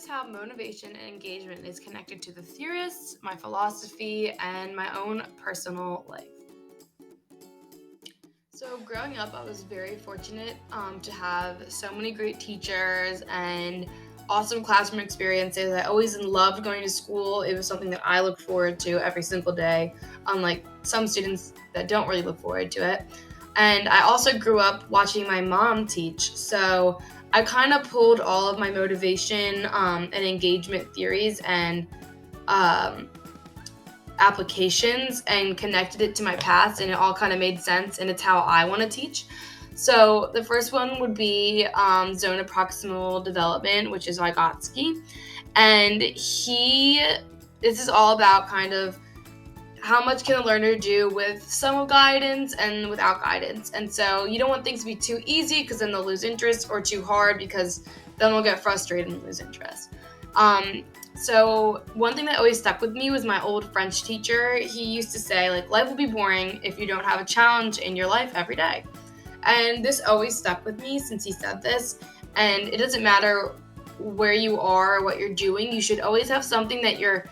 notice how motivation and engagement is connected to the theorists, my philosophy, and my own personal life. So, growing up, I was very fortunate to have so many great teachers and awesome classroom experiences. I always loved going to school. It was something that I looked forward to every single day, unlike some students that don't really look forward to it. And I also grew up watching my mom teach. So, I kind of pulled all of my motivation and engagement theories and um, applications and connected it to my past, and it all kind of made sense, and it's how I want to teach. So the first one would be zone of proximal development, which is Vygotsky. And this is all about kind of how much can a learner do with some guidance and without guidance. And so you don't want things to be too easy because then they'll lose interest, or too hard because then they'll get frustrated and lose interest. So one thing that always stuck with me was my old French teacher. He used to say, like, life will be boring if you don't have a challenge in your life every day. And this always stuck with me since he said this. And it doesn't matter where you are or what you're doing, you should always have something that you're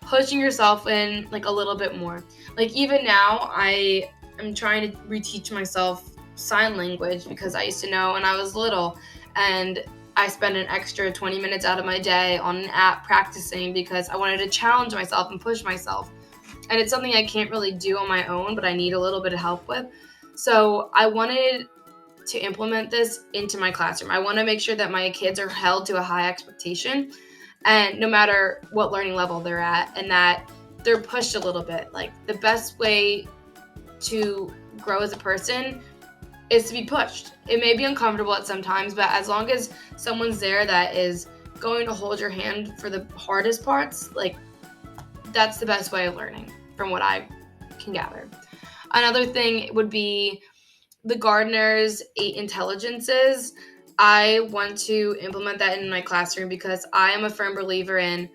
pushing yourself in like a little bit more. Like even now, I am trying to reteach myself sign language because I used to know when I was little, and I spend an extra 20 minutes out of my day on an app practicing because I wanted to challenge myself and push myself. And it's something I can't really do on my own, but I need a little bit of help with. So I wanted to implement this into my classroom. I want to make sure that my kids are held to a high expectation, and no matter what learning level they're at, and that they're pushed a little bit. Like the best way to grow as a person is to be pushed. It may be uncomfortable at some times, but as long as someone's there that is going to hold your hand for the hardest parts, like that's the best way of learning from what I can gather. Another thing would be the Gardner's 8 intelligences. I want to implement that in my classroom because I am a firm believer in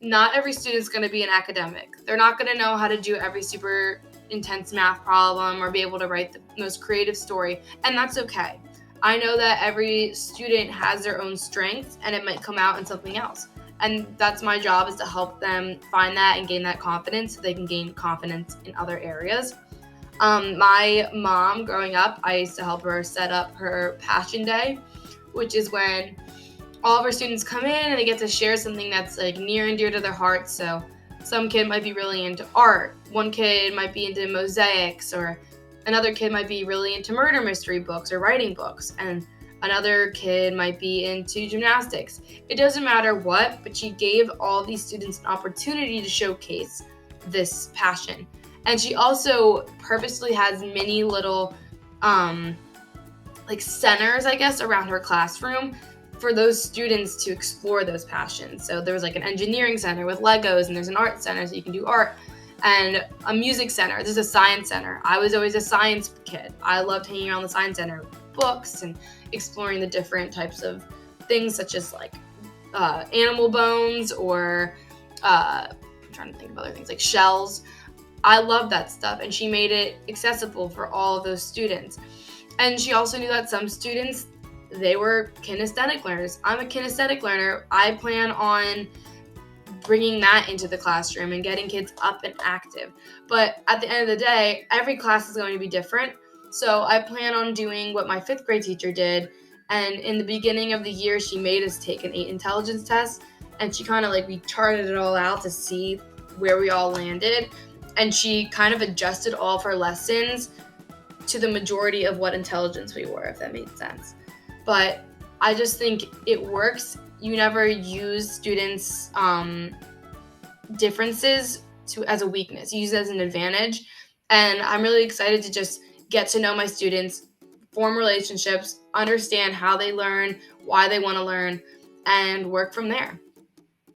not every student's going to be an academic. They're not going to know how to do every super intense math problem or be able to write the most creative story, and that's okay. I know that every student has their own strengths and it might come out in something else. And that's my job, is to help them find that and gain that confidence so they can gain confidence in other areas. My mom, growing up, I used to help her set up her Passion Day, which is when all of our students come in and they get to share something that's like near and dear to their hearts. So some kid might be really into art, one kid might be into mosaics, or another kid might be really into murder mystery books or writing books, and another kid might be into gymnastics. It doesn't matter what, but she gave all these students an opportunity to showcase this passion. And she also purposely has many little like centers, I guess, around her classroom for those students to explore those passions. So there was like an engineering center with Legos, and there's an art center so you can do art, and a music center. There's a science center. I was always a science kid. I loved hanging around the science center, books, and exploring the different types of things such as like animal bones, or I'm trying to think of other things like shells. I love that stuff, and she made it accessible for all of those students. And she also knew that some students, they were kinesthetic learners. I'm a kinesthetic learner. I plan on bringing that into the classroom and getting kids up and active. But at the end of the day, every class is going to be different. So I plan on doing what my 5th grade teacher did. And in the beginning of the year, she made us take an 8 intelligence test. And she kind of we charted it all out to see where we all landed. And she kind of adjusted all of her lessons to the majority of what intelligence we were, if that made sense. But I just think it works. You never use students' differences as a weakness. You use it as an advantage. And I'm really excited to just get to know my students, form relationships, understand how they learn, why they want to learn, and work from there.